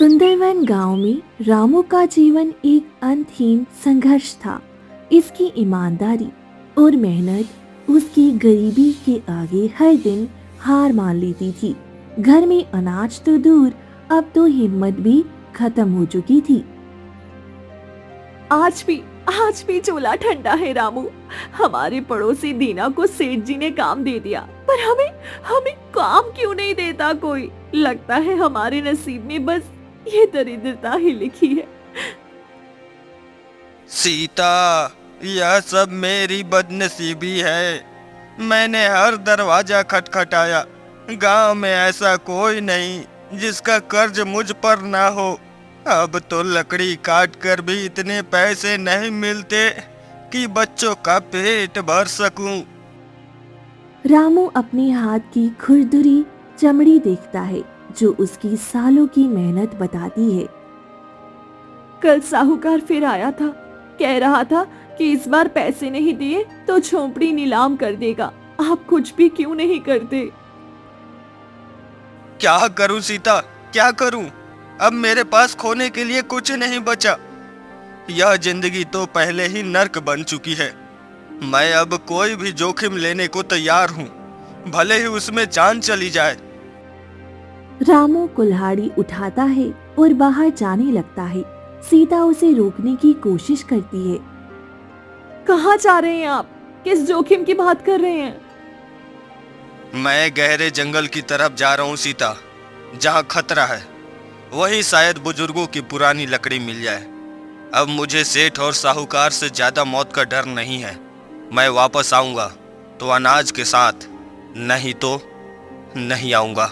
सुंदरवन गांव में रामू का जीवन एक अंतहीन संघर्ष था। इसकी ईमानदारी और मेहनत उसकी गरीबी के आगे हर दिन हार मान लेती थी। घर में अनाज तो दूर, अब तो हिम्मत भी खत्म हो चुकी थी। आज भी आज भी चूल्हा ठंडा है रामू। हमारे पड़ोसी दीना को सेठ जी ने काम दे दिया, पर हमें हमें काम क्यों नहीं देता कोई। लगता है हमारे नसीब में बस ये दरिद्रता ही लिखी है। सीता, यह सब मेरी बदनसीबी है। मैंने हर दरवाजा खटखटाया। गांव में ऐसा कोई नहीं जिसका कर्ज मुझ पर ना हो। अब तो लकड़ी काट कर भी इतने पैसे नहीं मिलते कि बच्चों का पेट भर सकूं। रामू अपने हाथ की खुरदुरी चमड़ी देखता है जो उसकी सालों की मेहनत बताती है। कल साहूकार फिर आया था, कह रहा था कि इस बार पैसे नहीं दिए तो झोंपड़ी नीलाम कर देगा। आप कुछ भी क्यों नहीं करते? क्या करूं सीता, क्या करूं? अब मेरे पास खोने के लिए कुछ नहीं बचा। यह जिंदगी तो पहले ही नर्क बन चुकी है। मैं अब कोई भी जोखिम लेने को तैयार हूँ, भले ही उसमें जान चली जाए। रामू कुल्हाड़ी उठाता है और बाहर जाने लगता है। सीता उसे रोकने की कोशिश करती है। कहाँ जा रहे हैं आप? किस जोखिम की बात कर रहे हैं? मैं गहरे जंगल की तरफ जा रहा हूँ सीता। जहाँ खतरा है वहीं शायद बुजुर्गों की पुरानी लकड़ी मिल जाए। अब मुझे सेठ और साहूकार से ज्यादा मौत का डर नहीं है। मैं वापस आऊंगा तो अनाज के साथ, नहीं तो नहीं आऊंगा।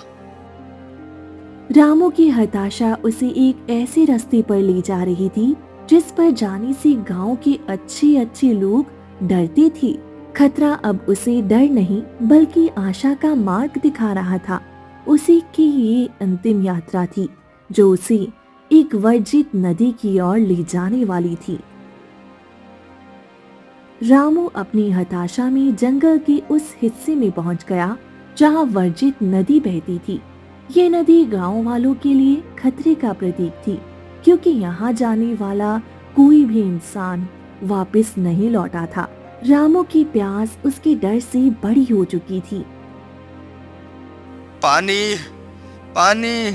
रामू की हताशा उसे एक ऐसे रास्ते पर ले जा रही थी जिस पर जाने से गांव के अच्छे अच्छे लोग डरते थे। खतरा अब उसे डर नहीं बल्कि आशा का मार्ग दिखा रहा था। उसी की ये अंतिम यात्रा थी जो उसे एक वर्जित नदी की ओर ले जाने वाली थी। रामू अपनी हताशा में जंगल के उस हिस्से में पहुंच गया जहां वर्जित नदी बहती थी। ये नदी गांव वालों के लिए खतरे का प्रतीक थी, क्योंकि यहाँ जाने वाला कोई भी इंसान वापस नहीं लौटा था। रामू की प्यास उसके डर से बड़ी हो चुकी थी। पानी, पानी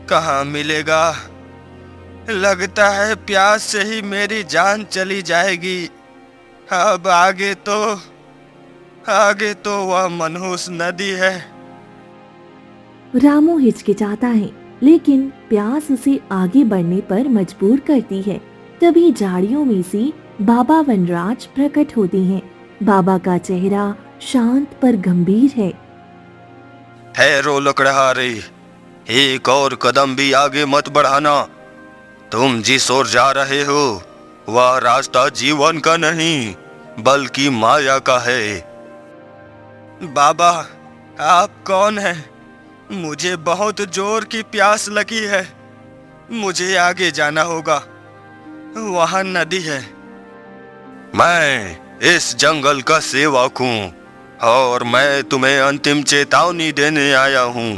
कहाँ मिलेगा? लगता है प्यास से ही मेरी जान चली जाएगी। अब आगे तो वह मनहूस नदी है। रामू हिचकिचाता है, लेकिन प्यास उसे आगे बढ़ने पर मजबूर करती है। तभी झाड़ियों में से बाबा वनराज प्रकट होते हैं। बाबा का चेहरा शांत पर गंभीर है। ठहरो लकड़हारे, एक और कदम भी आगे मत बढ़ाना। तुम जिस ओर जा रहे हो वह रास्ता जीवन का नहीं बल्कि माया का है। बाबा, आप कौन हैं? मुझे बहुत जोर की प्यास लगी है। मुझे आगे जाना होगा, वहां नदी है। मैं इस जंगल का सेवक हूँ और मैं तुम्हें अंतिम चेतावनी देने आया हूँ।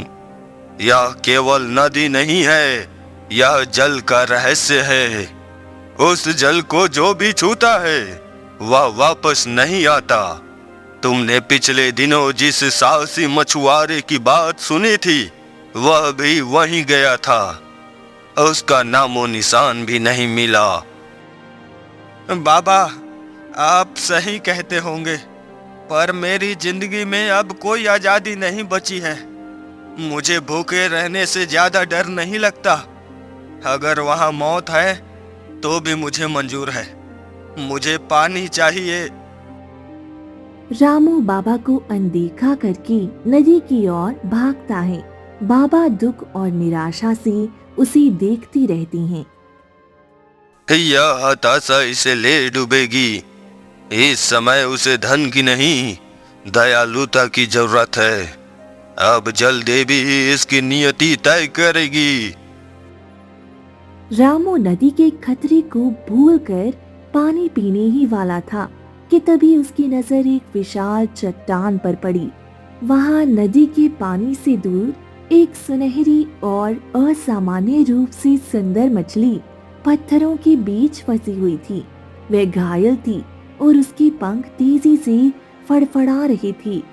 यह केवल नदी नहीं है, यह जल का रहस्य है। उस जल को जो भी छूता है वह वापस नहीं आता। तुमने पिछले दिनों जिस साहसी मछुआरे की बात सुनी थी वह भी वहीं गया था। उसका नामो निशान भी नहीं मिला। बाबा, आप सही कहते होंगे, पर मेरी जिंदगी में अब कोई आजादी नहीं बची है। मुझे भूखे रहने से ज्यादा डर नहीं लगता। अगर वहां मौत है तो भी मुझे मंजूर है। मुझे पानी चाहिए। रामू बाबा को अनदेखा करके नदी की ओर भागता है। बाबा दुख और निराशा से उसे देखती रहती हैं। यह हताशा इसे ले डूबेगी। इस समय उसे धन की नहीं दयालुता की जरूरत है। अब जल देवी ही इसकी नियति तय करेगी। रामू नदी के खतरे को भूलकर पानी पीने ही वाला था कि तभी उसकी नजर एक विशाल चट्टान पर पड़ी। वहां नदी के पानी से दूर एक सुनहरी और असामान्य रूप से सुंदर मछली पत्थरों के बीच फंसी हुई थी। वह घायल थी और उसकी पंख तेजी से फड़फड़ा रही थी।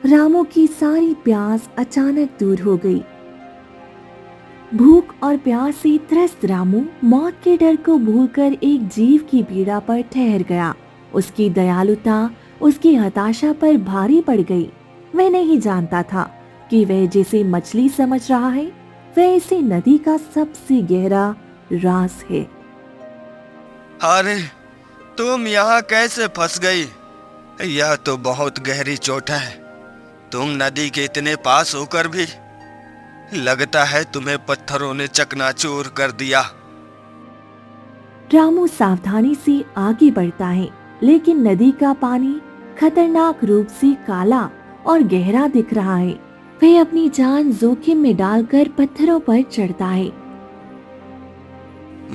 रामू की सारी प्यास अचानक दूर हो गई। भूख और प्यास से त्रस्त रामू मौत के डर को भूलकर एक जीव की पीड़ा पर ठहर गया। उसकी दयालुता उसकी हताशा पर भारी पड़ गई। वह नहीं जानता था कि वह जिसे मछली समझ रहा है वह इसी नदी का सबसे गहरा राज है। अरे तुम यहाँ कैसे फंस गई? यह तो बहुत गहरी चोट है। तुम नदी के इतने पास होकर भी लगता है तुम्हें पत्थरों ने चकनाचूर कर दिया। रामू सावधानी से आगे बढ़ता है, लेकिन नदी का पानी खतरनाक रूप से काला और गहरा दिख रहा है। वह अपनी जान जोखिम में डालकर पत्थरों पर चढ़ता है।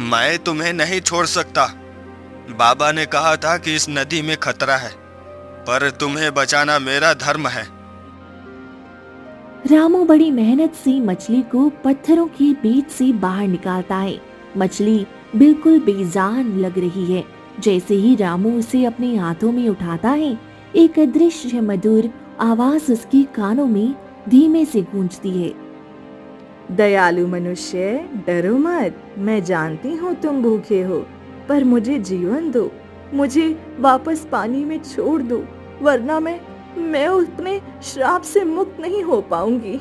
मैं तुम्हें नहीं छोड़ सकता। बाबा ने कहा था कि इस नदी में खतरा है, पर तुम्हें बचाना मेरा धर्म है। रामू बड़ी मेहनत से मछली को पत्थरों के बीच से बाहर निकालता है। मछली बिल्कुल बेजान लग रही है। जैसे ही रामू उसे अपने हाथों में उठाता है, एक अदृश्य मधुर आवाज उसके कानों में धीमे से गूंजती है। दयालु मनुष्य, डरो मत। मैं जानती हूँ तुम भूखे हो, पर मुझे जीवन दो। मुझे वापस पानी में छोड़ दो, वरना मैं अपने श्राप से मुक्त नहीं हो पाऊंगी।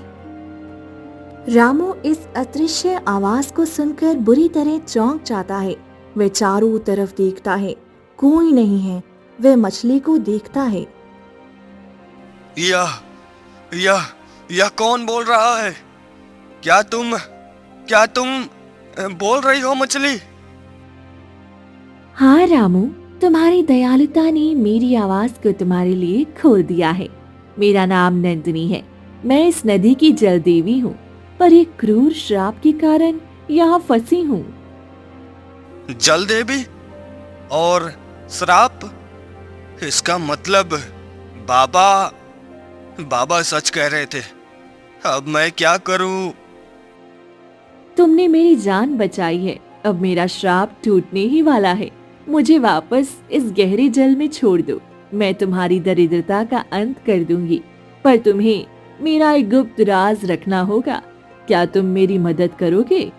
रामू इस अदृश्य आवाज को सुनकर बुरी तरह चौंक जाता है। वह चारों तरफ देखता है, कोई नहीं है। वह मछली को देखता है। यह कौन बोल रहा है? क्या तुम बोल रही हो मछली? हाँ रामू, तुम्हारी दयालुता ने मेरी आवाज को तुम्हारे लिए खोल दिया है। मेरा नाम नंदिनी है। मैं इस नदी की जल देवी हूँ, पर एक क्रूर श्राप के कारण यहाँ फंसी हूँ। जल देवी और श्राप? इसका मतलब बाबा सच कह रहे थे। अब मैं क्या करूं? तुमने मेरी जान बचाई है। अब मेरा श्राप टूटने ही वाला है। मुझे वापस इस गहरे जल में छोड़ दो। मैं तुम्हारी दरिद्रता का अंत कर दूंगी, पर तुम्हें मेरा एक गुप्त राज रखना होगा। क्या तुम मेरी मदद करोगे?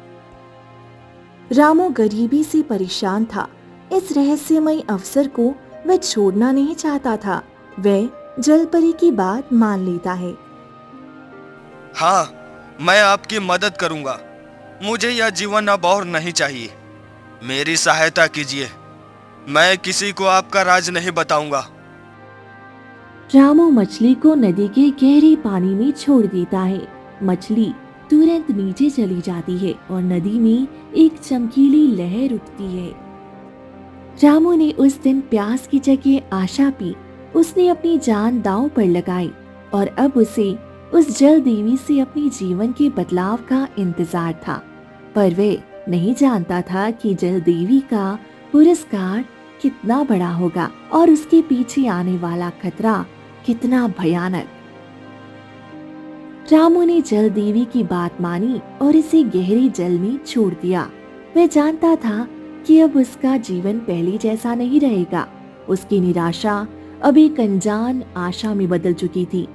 रामू गरीबी से परेशान था। इस रहस्यमय अवसर को वह छोड़ना नहीं चाहता था। वह जलपरी की बात मान लेता है। हाँ, मैं आपकी मदद करूंगा। मुझे यह जीवन अब और नहीं चाहिए। मेरी सहायता कीजिए। मैं किसी को आपका राज नहीं बताऊंगा। रामू मछली को नदी के गहरे पानी में छोड़ देता है। मछली तुरंत नीचे चली जाती है और नदी में एक चमकीली लहर उठती है। रामू ने उस दिन प्यास की जगह आशा पी। उसने अपनी जान दांव पर लगाई और अब उसे उस जल देवी से अपने जीवन के बदलाव का इंतजार था। पर वह नहीं जानता था कि जल देवी का पुरस्कार कितना बड़ा होगा और उसके पीछे आने वाला खतरा कितना भयानक। रामू ने जल देवी की बात मानी और इसे गहरे जल में छोड़ दिया। वह जानता था कि अब उसका जीवन पहले जैसा नहीं रहेगा। उसकी निराशा अब एक अनजान आशा में बदल चुकी थी।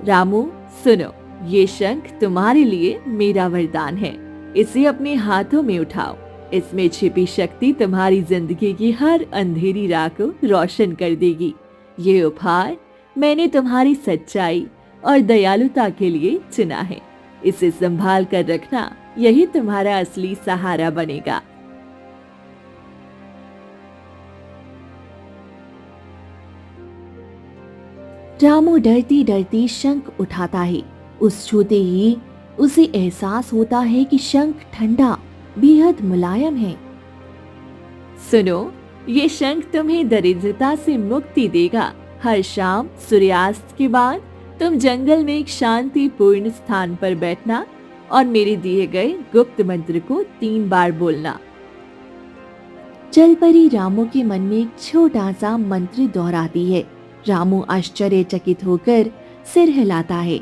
रामू सुनो, ये शंख तुम्हारे लिए मेरा वरदान है। इसे अपने हाथों में उठाओ। इसमें छिपी शक्ति तुम्हारी जिंदगी की हर अंधेरी राह को रोशन कर देगी। ये उपहार मैंने तुम्हारी सच्चाई और दयालुता के लिए चुना है। इसे संभाल कर रखना, यही तुम्हारा असली सहारा बनेगा। रामू डरती डरती शंख उठाता है। उस छूते ही उसे एहसास होता है कि शंख ठंडा बेहद मुलायम है। सुनो, ये शंख तुम्हें दरिद्रता से मुक्ति देगा। हर शाम सूर्यास्त के बाद तुम जंगल में एक शांतिपूर्ण स्थान पर बैठना और मेरे दिए गए गुप्त मंत्र को 3 बार बोलना। जलपरी रामू के मन में एक छोटा सा मंत्र दोहराती है। रामू आश्चर्यचकित होकर सिर हिलाता है।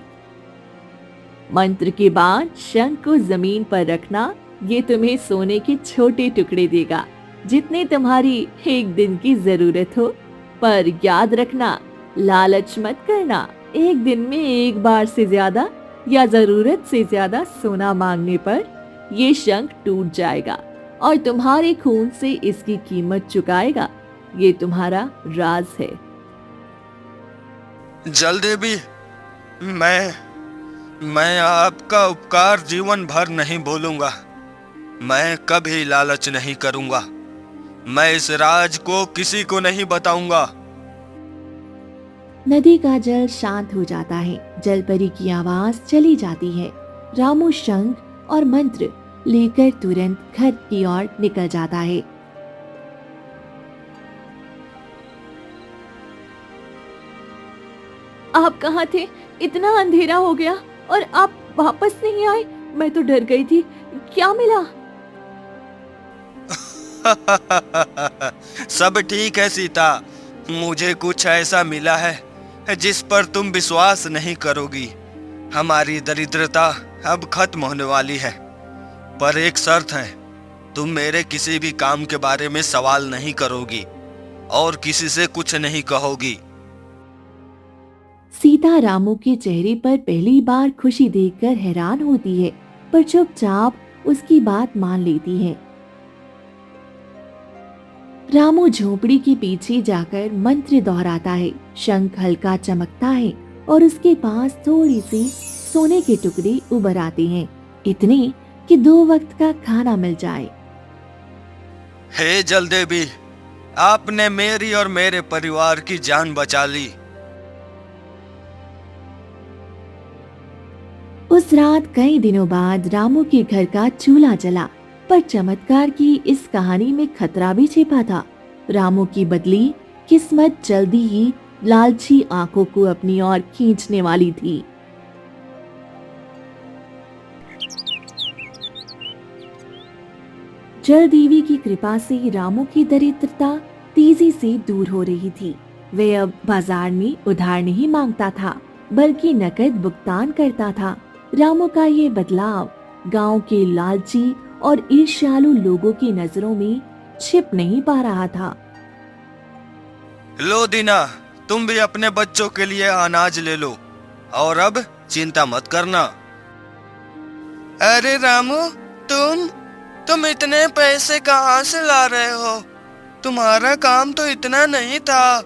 मंत्र के बाद शंख को जमीन पर रखना, ये तुम्हें सोने के छोटे टुकड़े देगा, जितने तुम्हारी एक दिन की जरूरत हो। पर याद रखना, लालच मत करना। एक दिन में एक बार से ज्यादा या जरूरत से ज्यादा सोना मांगने पर ये शंख टूट जाएगा और तुम्हारे खून से इसकी कीमत चुकाएगा। ये तुम्हारा राज है। जल देवी, मैं आपका उपकार जीवन भर नहीं भूलूंगा। मैं कभी लालच नहीं करूंगा। मैं इस राज को किसी को नहीं बताऊंगा। नदी का जल शांत हो जाता है। जलपरी की आवाज चली जाती है। रामू शंख और मंत्र लेकर तुरंत घर की ओर निकल जाता है। आप कहाँ थे? इतना अंधेरा हो गया और आप वापस नहीं आए। मैं तो डर गई थी। क्या मिला? सब ठीक है सीता। मुझे कुछ ऐसा मिला है जिस पर तुम विश्वास नहीं करोगी। हमारी दरिद्रता अब खत्म होने वाली है, पर एक शर्त है। तुम मेरे किसी भी काम के बारे में सवाल नहीं करोगी और किसी से कुछ नहीं कहोगी। सीता रामू के चेहरे पर पहली बार खुशी देखकर हैरान होती है, पर चुपचाप उसकी बात मान लेती है। रामू झोपड़ी के पीछे जाकर मंत्र दोहराता है। शंख हल्का चमकता है और उसके पास थोड़ी सी सोने के टुकड़े उभर आते हैं, इतने कि 2 वक्त का खाना मिल जाए। हे जल देवी, आपने मेरी और मेरे परिवार की जान बचा ली। उस रात कई दिनों बाद रामू के घर का चूल्हा जला, पर चमत्कार की इस कहानी में खतरा भी छिपा था। रामू की बदली किस्मत जल्दी ही लालची आंखों को अपनी ओर खींचने वाली थी। जल देवी की कृपा से रामू की दरिद्रता तेजी से दूर हो रही थी। वह अब बाजार में उधार नहीं मांगता था, बल्कि नकद भुगतान करता था। रामू का ये बदलाव गांव के लालची और ईर्ष्यालु लोगों की नजरों में छिप नहीं पा रहा था। लो दीना, तुम भी अपने बच्चों के लिए अनाज ले लो और अब चिंता मत करना। अरे रामू, तुम इतने पैसे कहाँ से ला रहे हो? तुम्हारा काम तो इतना नहीं था।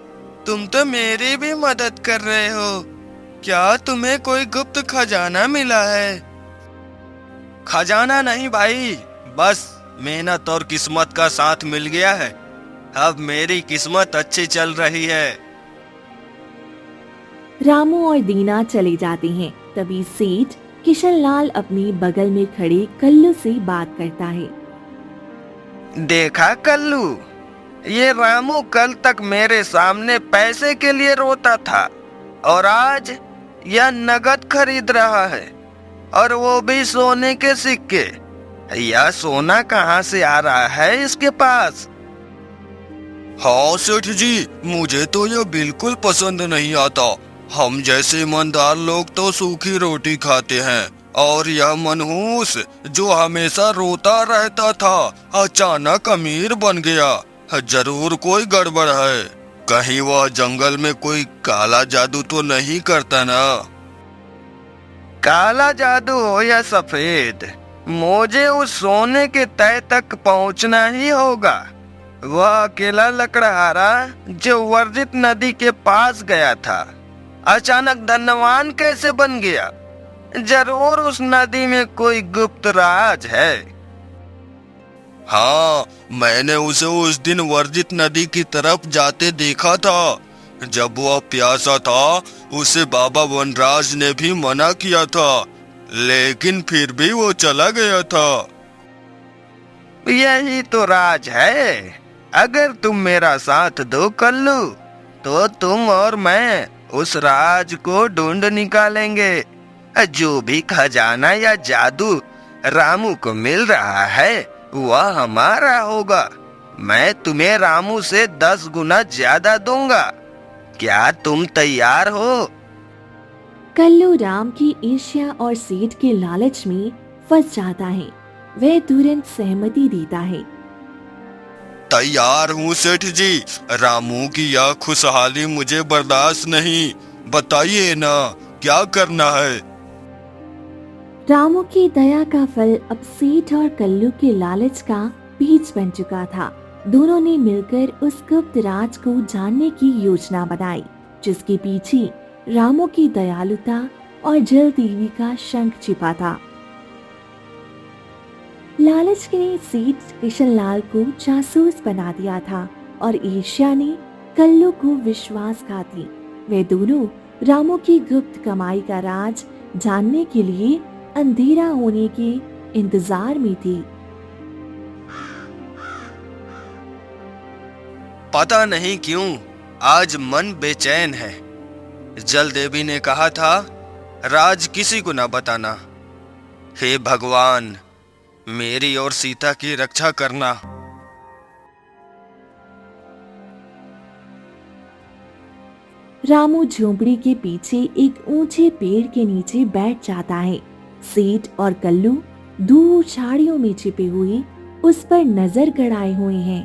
तुम तो मेरी भी मदद कर रहे हो। क्या तुम्हें कोई गुप्त खजाना मिला है? खजाना नहीं भाई, बस मेहनत और किस्मत का साथ मिल गया है। अब मेरी किस्मत अच्छी चल रही है। रामू और दीना चले जाते हैं। तभी सेठ किशनलाल अपनी बगल में खड़े कल्लू से बात करता है। देखा कल्लू, ये रामू कल तक मेरे सामने पैसे के लिए रोता था और आज यह नगद खरीद रहा है, और वो भी सोने के सिक्के। यह सोना कहाँ से आ रहा है इसके पास? हाँ सेठ जी, मुझे तो यह बिल्कुल पसंद नहीं आता। हम जैसे ईमानदार लोग तो सूखी रोटी खाते हैं, और यह मनहूस जो हमेशा रोता रहता था अचानक अमीर बन गया। जरूर कोई गड़बड़ है। कहीं वह जंगल में कोई काला जादू तो नहीं करता ना? काला जादू हो या सफेद, मुझे उस सोने के तह तक पहुंचना ही होगा। वह अकेला लकड़हारा जो वर्जित नदी के पास गया था, अचानक धनवान कैसे बन गया? जरूर उस नदी में कोई गुप्त राज है। हाँ, मैंने उसे उस दिन वर्जित नदी की तरफ जाते देखा था। जब वह प्यासा था, उसे बाबा वनराज ने भी मना किया था, लेकिन फिर भी वो चला गया था। यही तो राज है। अगर तुम मेरा साथ दो कल्लू, तो तुम और मैं उस राज को ढूंढ निकालेंगे। जो भी खजाना या जादू रामू को मिल रहा है, वह हमारा होगा। मैं तुम्हें रामू से 10 गुना ज्यादा दूंगा। क्या तुम तैयार हो? कल्लू राम की ईर्ष्या और सेठ के लालच में फंस जाता है। वह तुरंत सहमति देता है। तैयार हूँ सेठ जी। रामू की यह खुशहाली मुझे बर्दाश्त नहीं। बताइए ना, क्या करना है? रामू की दया का फल अब सेठ और कल्लू के लालच का बीज बन चुका था। दोनों ने मिलकर उस गुप्त राज को जानने की योजना बनाई, जिसके पीछे रामू की दयालुता और जल देवी का शंख छिपा था। लालच ने सेठ किशनलाल को जासूस बना दिया था और ईर्ष्या ने कल्लू को विश्वासघाती। वे दोनों रामू की गुप्त कमाई का राज जानने के लिए अंधेरा होने के इंतजार में थे। पता नहीं क्यों आज मन बेचैन है। जल देवी ने कहा था राज किसी को न बताना। हे भगवान, मेरी और सीता की रक्षा करना। रामू झोंपड़ी के पीछे एक ऊंचे पेड़ के नीचे बैठ जाता है। सेठ और कल्लू दूर झाड़ियों में छिपे हुए उस पर नजर गड़ाए हुए हैं।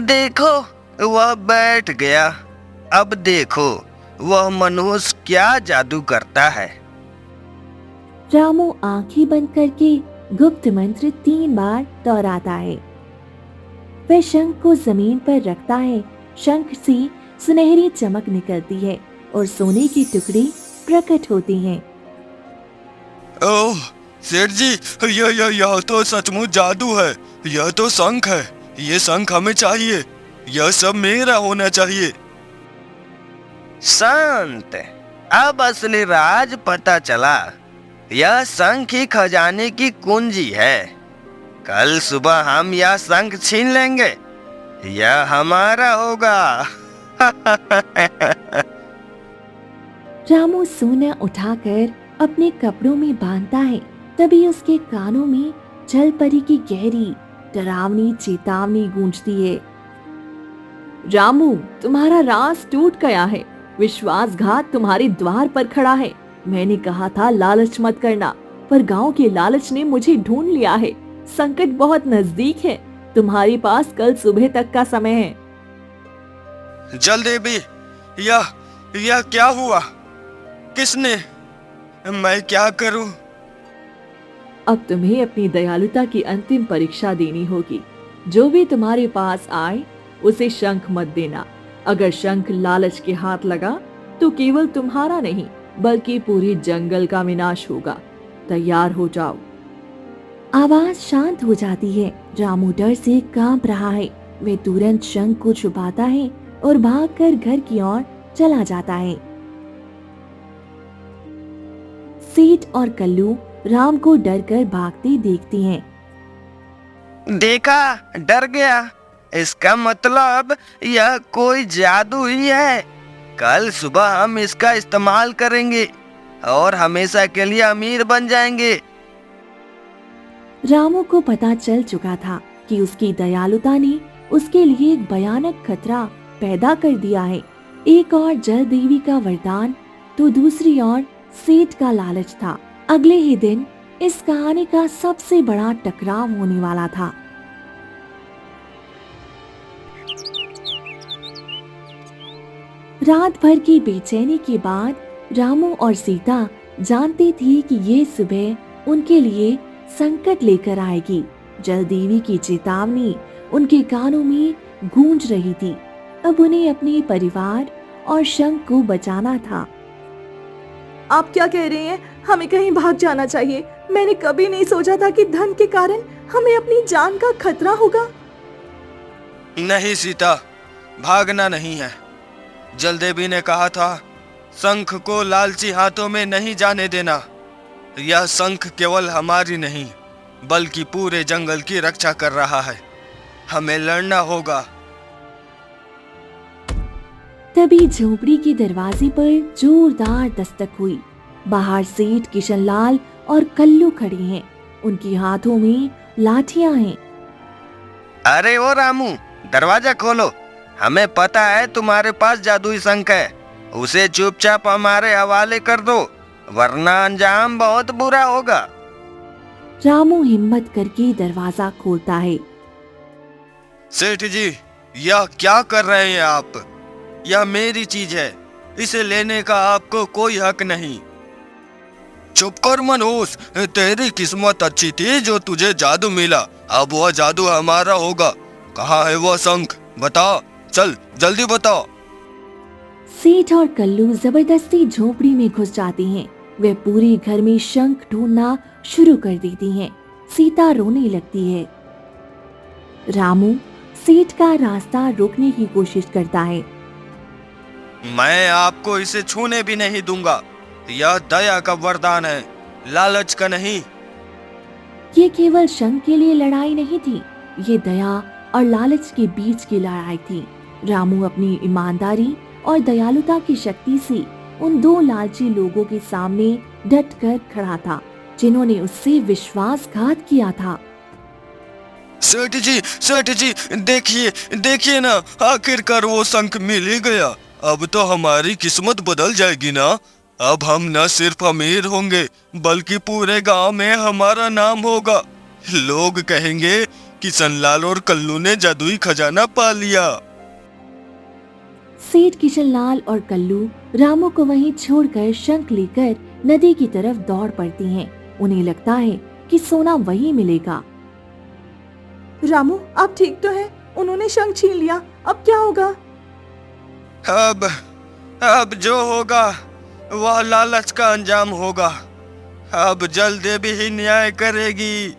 देखो, वह बैठ गया। अब देखो वह मनुष्य क्या जादू करता है। रामू आंखें बंद करके गुप्त मंत्र 3 बार दोहराता है। वह शंख को जमीन पर रखता है। शंख से सुनहरी चमक निकलती है और सोने के टुकड़े प्रकट होते हैं। ओह सेठ जी, यह तो सचमुच जादू है। यह तो शंख है। ये शंख हमें चाहिए। यह सब मेरा होना चाहिए। शांत, अब असली राज पता चला। यह शंख ही खजाने की कुंजी है। कल सुबह हम यह शंख छीन लेंगे। यह हमारा होगा। रामू सोना उठाकर अपने कपड़ों में बांधता है। तभी उसके कानों में जल परी की गहरी डरावनी चेतावनी गूंजती है। रामू, तुम्हारा राज टूट गया है। विश्वासघात तुम्हारे द्वार पर खड़ा है। मैंने कहा था लालच मत करना, पर गांव के लालच ने मुझे ढूंढ लिया है। संकट बहुत नजदीक है। तुम्हारे पास कल सुबह तक का समय है। जल देवी, यह क्या हुआ? किसने? मैं क्या करूं? अब तुम्हें अपनी दयालुता की अंतिम परीक्षा देनी होगी। जो भी तुम्हारे पास आए उसे शंख मत देना। अगर शंख लालच के हाथ लगा तो केवल तुम्हारा नहीं बल्कि पूरे जंगल का विनाश होगा। तैयार हो जाओ। आवाज शांत हो जाती है। रामू डर से कांप रहा है। वह तुरंत शंख को छुपाता है और भागकर घर की ओर चला जाता है। सेठ और कल्लू राम को डरकर भागते देखती हैं। देखा, डर गया। इसका मतलब यह कोई जादू ही है। कल सुबह हम इसका इस्तेमाल करेंगे और हमेशा के लिए अमीर बन जाएंगे। रामू को पता चल चुका था कि उसकी दयालुता ने उसके लिए एक भयानक खतरा पैदा कर दिया है। एक और जल देवी का वरदान तो दूसरी ओर सेठ का लालच था। अगले ही दिन इस कहानी का सबसे बड़ा टकराव होने वाला था। रात भर की बेचैनी के बाद रामू और सीता जानती थी कि ये सुबह उनके लिए संकट लेकर आएगी। जल देवी की चेतावनी उनके कानों में गूंज रही थी। अब उन्हें अपने परिवार और शंख को बचाना था। आप क्या कह रहे हैं? हमें कहीं भाग जाना चाहिए। मैंने कभी नहीं सोचा था कि धन के कारण हमें अपनी जान का खतरा होगा। नहीं सीता, भागना नहीं है। जल देवी ने कहा था शंख को लालची हाथों में नहीं जाने देना। यह शंख केवल हमारी नहीं बल्कि पूरे जंगल की रक्षा कर रहा है। हमें लड़ना होगा। तभी झोपड़ी के दरवाजे पर जोरदार दस्तक हुई। बाहर सेठ किशनलाल और कल्लू खड़े हैं। उनके हाथों में लाठियां हैं। अरे ओ रामू, दरवाजा खोलो। हमें पता है तुम्हारे पास जादुई शंख है। उसे चुपचाप हमारे हवाले कर दो, वरना अंजाम बहुत बुरा होगा। रामू हिम्मत करके दरवाजा खोलता है। सेठ जी, यह क्या कर रहे हैं आप? यह मेरी चीज है, इसे लेने का आपको कोई हक नहीं। चुप कर मनोज, तेरी किस्मत अच्छी थी जो तुझे जादू मिला, अब वह जादू हमारा होगा। कहाँ है वह शंख? बता, चल जल्दी बता। सेठ और कल्लू जबरदस्ती झोपड़ी में घुस जाती हैं। वे पूरे घर में शंख ढूंढना शुरू कर देती हैं। सीता रोने लगती है। रामू सेठ का रास्ता रोकने की कोशिश करता है। मैं आपको इसे छूने भी नहीं दूंगा। यह दया का वरदान है, लालच का नहीं। ये केवल शंख के लिए लड़ाई नहीं थी, ये दया और लालच के बीच की लड़ाई थी। रामू अपनी ईमानदारी और दयालुता की शक्ति से उन दो लालची लोगों के सामने डटकर खड़ा था, जिन्होंने उससे विश्वासघात किया था। सेठ जी, देखिए देखिए ना, आखिरकार वो शंख मिल ही गया। अब तो हमारी किस्मत बदल जाएगी ना। अब हम न सिर्फ अमीर होंगे, बल्कि पूरे गांव में हमारा नाम होगा। लोग कहेंगे किशनलाल और कल्लू ने जादुई खजाना पा लिया। सेठ किशनलाल और कल्लू रामू को वहीं छोड़कर शंख लेकर नदी की तरफ दौड़ पड़ती हैं। उन्हें लगता है कि सोना वहीं मिलेगा। रामू, आप ठीक तो है? उन्होंने शंख छीन लिया, अब क्या होगा? अब जो होगा वह लालच का अंजाम होगा। अब जल देवी ही न्याय करेगी।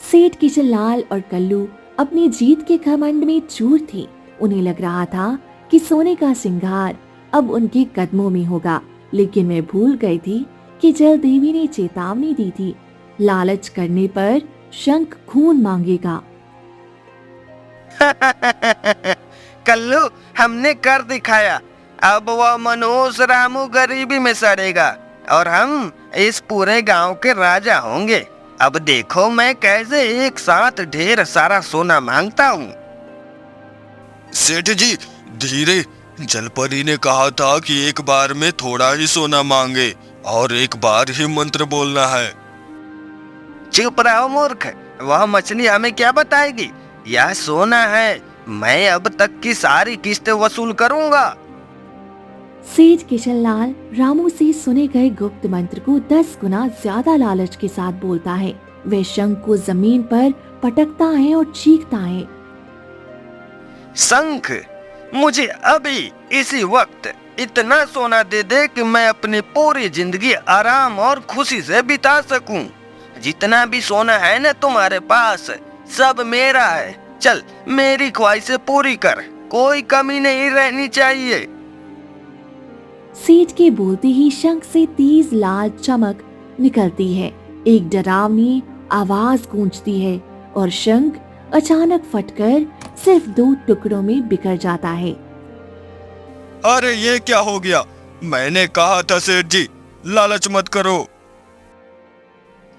सेठ किशनलाल और कल्लू अपनी जीत के घमंड में चूर थे। उन्हें लग रहा था कि सोने का श्रृंगार अब उनके कदमों में होगा, लेकिन वे भूल गए थी कि जल देवी ने चेतावनी दी थी, लालच करने पर शंख खून मांगेगा। कल्लू, हमने कर दिखाया। अब वह मनोज रामू गरीबी में सड़ेगा और हम इस पूरे गांव के राजा होंगे। अब देखो मैं कैसे एक साथ ढेर सारा सोना मांगता हूँ। सेठ जी, धीरे। जलपरी ने कहा था कि एक बार में थोड़ा ही सोना मांगे और एक बार ही मंत्र बोलना है। चुप रहो मूर्ख, वह मछली हमें क्या बताएगी? यह सोना है, मैं अब तक की सारी किस्तें वसूल करूंगा। सेठ किशनलाल रामू से सुने गए गुप्त मंत्र को 10 गुना ज्यादा लालच के साथ बोलता है। वह शंख को जमीन पर पटकता है और चीखता है, शंख, मुझे अभी इसी वक्त इतना सोना दे दे कि मैं अपनी पूरी जिंदगी आराम और खुशी से बिता सकूं। जितना भी सोना है ना तुम्हारे पास, सब मेरा है। चल मेरी ख्वाहिशें पूरी कर, कोई कमी नहीं रहनी चाहिए। सेठ के बोलते ही शंख से तेज लाल चमक निकलती है। एक डरावनी आवाज गूंजती है और शंख अचानक फटकर सिर्फ 2 टुकड़ों में बिखर जाता है। अरे ये क्या हो गया? मैंने कहा था सेठ जी, लालच मत करो।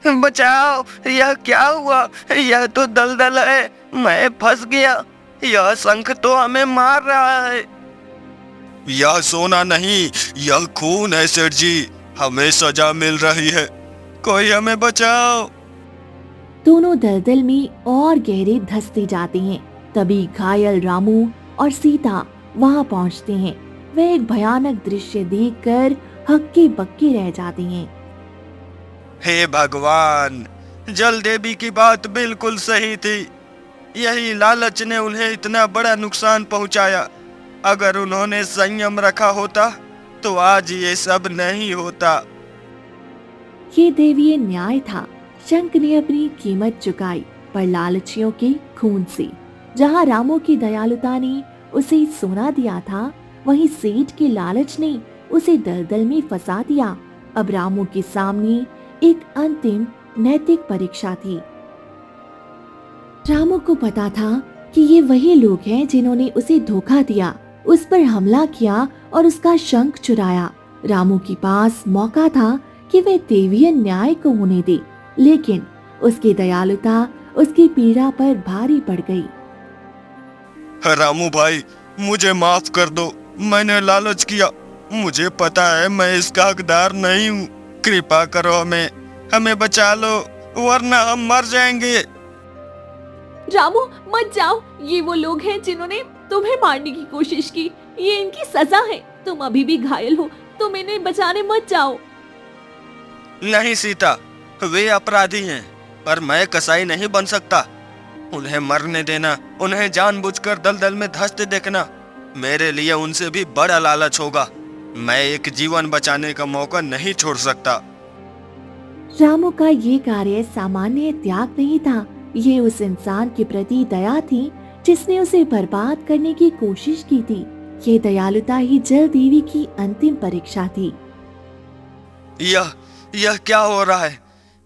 बचाओ, यह क्या हुआ? यह तो दलदल है, मैं फंस गया। यह शंख तो हमें मार रहा है। यह सोना नहीं, यह खून है सेठ जी। हमें सजा मिल रही है, कोई हमें बचाओ। दोनों दलदल में और गहरे धंसते जाते हैं। तभी घायल रामू और सीता वहां पहुंचते हैं। वे एक भयानक दृश्य देखकर हक्के बक्के रह जाते हैं। हे भगवान, जल देवी की बात बिल्कुल सही थी। यही लालच ने उन्हें इतना बड़ा नुकसान पहुंचाया। अगर उन्होंने संयम रखा होता तो आज ये सब नहीं होता। ये देवीय न्याय था। शंख ने अपनी कीमत चुकाई, पर लालचियों के खून से। जहाँ रामू की दयालुता ने उसे सोना दिया था, वहीं सेठ के लालच ने उसे दलदल में फंसा दिया। अब रामू के सामने एक अंतिम नैतिक परीक्षा थी। रामू को पता था कि ये वही लोग हैं जिन्होंने उसे धोखा दिया, उस पर हमला किया और उसका शंख चुराया। रामू के पास मौका था कि वह देवीय न्याय को होने दे, लेकिन उसकी दयालुता उसकी पीड़ा पर भारी पड़ गई। रामू भाई, मुझे माफ कर दो। मैंने लालच किया। मुझे पता है मैं इसका हकदार नहीं हूँ। कृपा करो, हमें बचा लो, वरना हम मर जाएंगे। रामू मत जाओ, ये वो लोग हैं जिन्होंने तुम्हें मारने की कोशिश की। ये इनकी सजा है। तुम अभी भी घायल हो, तुम इन्हें बचाने मत जाओ। नहीं सीता, वे अपराधी हैं, पर मैं कसाई नहीं बन सकता। उन्हें मरने देना, उन्हें जानबूझकर दलदल में धंसते देखना मेरे लिए उनसे भी बड़ा लालच होगा। मैं एक जीवन बचाने का मौका नहीं छोड़ सकता। रामू का ये कार्य सामान्य त्याग नहीं था, ये उस इंसान के प्रति दया थी जिसने उसे बर्बाद करने की कोशिश की थी। ये दयालुता ही जल देवी की अंतिम परीक्षा थी। यह क्या हो रहा है?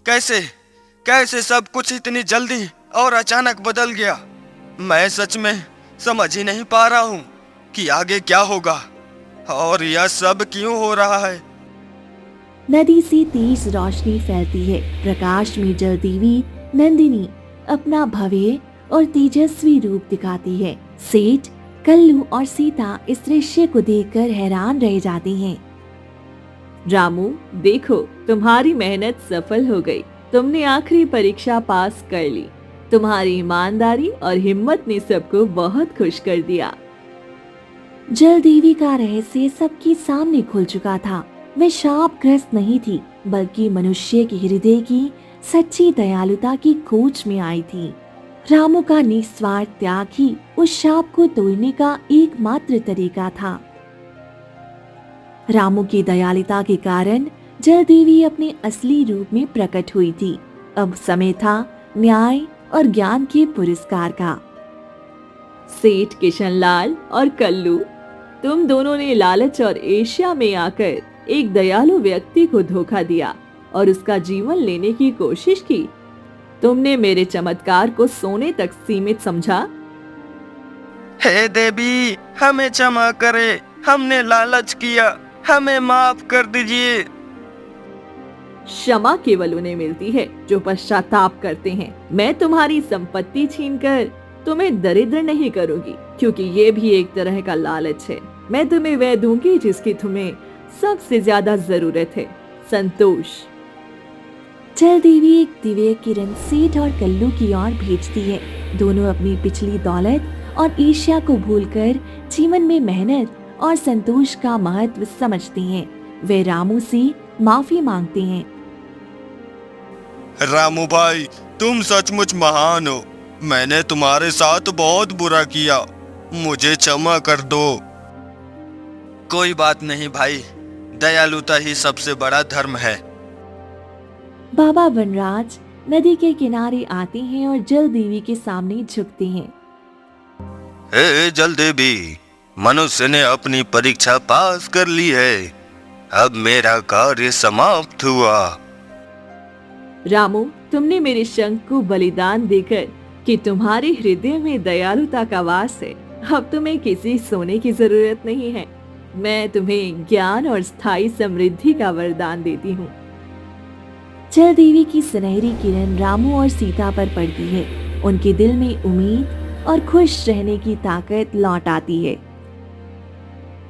कैसे कैसे सब कुछ इतनी जल्दी और अचानक बदल गया? मैं सच में समझ ही नहीं पा रहा हूँ कि आगे क्या होगा, और यह सब क्यों हो रहा है। नदी से तेज रोशनी फैलती है। प्रकाश में जल देवी नंदिनी अपना भव्य और तेजस्वी रूप दिखाती है। सेठ, कल्लू और सीता इस दृश्य को देखकर हैरान रह जाते हैं। रामू देखो, तुम्हारी मेहनत सफल हो गई। तुमने आखिरी परीक्षा पास कर ली। तुम्हारी ईमानदारी और हिम्मत ने सबको बहुत खुश कर दिया। जल देवी का रहस्य सबके सामने खुल चुका था। वे शापग्रस्त नहीं थी, बल्कि मनुष्य के हृदय की सच्ची दयालुता की खोज में आई थी। रामू का निस्वार्थ त्याग ही उस शाप को तोड़ने का एकमात्र तरीका था। रामू की दयालुता के कारण जल देवी अपने असली रूप में प्रकट हुई थी। अब समय था न्याय और ज्ञान के पुरस्कार का। सेठ किशनलाल और कल्लू, तुम दोनों ने लालच और ईर्ष्या में आकर एक दयालु व्यक्ति को धोखा दिया और उसका जीवन लेने की कोशिश की। तुमने मेरे चमत्कार को सोने तक सीमित समझा। हे देवी, हमें क्षमा करे, हमने लालच किया, हमें माफ कर दीजिए। क्षमा केवल उन्हें मिलती है जो पश्चाताप करते हैं। मैं तुम्हारी संपत्ति छीनकर तुम्हें दरिद्र नहीं करूंगी, क्योंकि ये भी एक तरह का लालच है। मैं तुम्हें वह दूंगी जिसकी तुम्हें सबसे ज्यादा जरूरत है, संतोष। जल देवी एक दिव्य किरण सेठ और कल्लू की ओर भेजती है। दोनों अपनी पिछली दौलत और ईर्ष्या को भूलकर जीवन में मेहनत और संतोष का महत्व समझती हैं। वे रामू से माफी मांगते हैं। रामू भाई, तुम सचमुच महान हो। मैंने तुम्हारे साथ बहुत बुरा किया, मुझे क्षमा कर दो। कोई बात नहीं भाई, दयालुता ही सबसे बड़ा धर्म है। बाबा वनराज नदी के किनारे आते हैं और जल देवी के सामने झुकते हैं। हे जल देवी, मनुष्य ने अपनी परीक्षा पास कर ली है। अब मेरा कार्य समाप्त हुआ। रामू, तुमने मेरे शंख को बलिदान देकर कि तुम्हारे हृदय में दयालुता का वास है। अब तुम्हें किसी सोने की जरूरत नहीं है। मैं तुम्हें ज्ञान और स्थायी समृद्धि का वरदान देती हूँ। जल देवी की सुनहरी किरण रामू और सीता पर पड़ती है। उनके दिल में उम्मीद और खुश रहने की ताकत लौट आती है।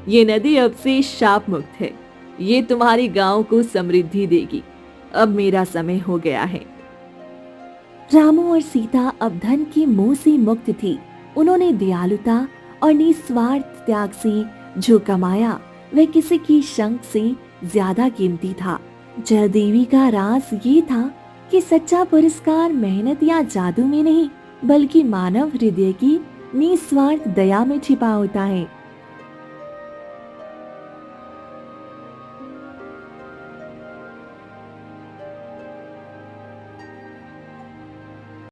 ये नदी अब से शाप मुक्त है। ये तुम्हारे गांव को समृद्धि देगी। अब मेरा समय हो गया है। रामू और सीता अब धन के मोह से मुक्त थी। उन्होंने दयालुता और निस्वार्थ त्याग से जो कमाया वह किसी की शंख से ज्यादा कीमती था। जल देवी का राज ये था कि सच्चा पुरस्कार मेहनत या जादू में नहीं, बल्कि मानव हृदय की निस्वार्थ दया में छिपा होता है।